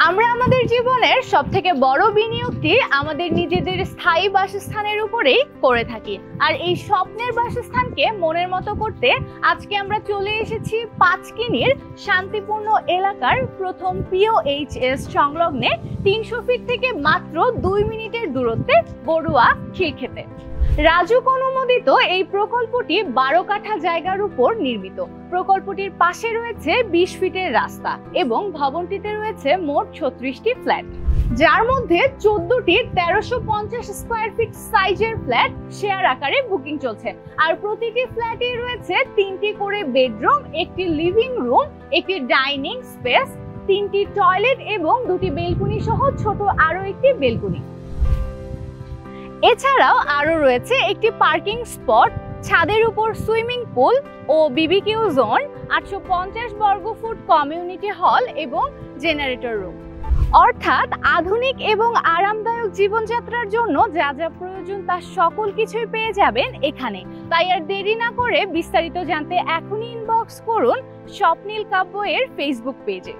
আমরা আমাদের জীবনের সবথেকে বড় বিনিয়োগটি আমাদের নিজেদের স্থায়ী বাসস্থানের উপরেই করে থাকি। আর এই স্বপ্নের বাসস্থানকে মনের মতো করতে আজকে আমরা চলে এসেছি পাঁচকিনির শান্তিপূর্ণ এলাকার প্রথম POHS সংলগ্নে 300 ফিট থেকে মাত্র 2 মিনিটের দূরত্বে বড়ুয়া খিলক্ষেতে। রাজুক অনুমোদিত এই প্রকল্পটি 12 কাঠা জায়গার উপর নির্মিত। প্রকল্পটির পাশে রয়েছে 20 ফিটের রাস্তা এবং ভবনটিতে রয়েছে মোট 36টি ফ্ল্যাট, যার মধ্যে 14টি 1350 স্কয়ার ফিট সাইজের ফ্ল্যাট শেয়ার আকারে বুকিং চলছে। আর প্রতিটি ফ্ল্যাটে রয়েছে 3টি করে বেডরুম, একটি লিভিং রুম, একটি ডাইনিং স্পেস, 3টি টয়লেট এবং 2টি বেলকনি সহ ছোট আরো একটি বেলকনি। এছাড়াও আরো রয়েছে একটি পার্কিং স্পট, ছাদের উপর সুইমিং পুল ও বিবিকিউ জোন, 850 বর্গফুট কমিউনিটি হল এবং জেনারেটর রুম। অর্থাৎ আধুনিক এবং আরামদায়ক জীবনযাত্রার জন্য যা যা প্রয়োজন তার সকল কিছুই পেয়ে যাবেন এখানে। তাই আর দেরি না করে বিস্তারিত জানতে এখনই ইনবক্স করুন স্বপ্নিল কাব্য এর ফেসবুক পেজে।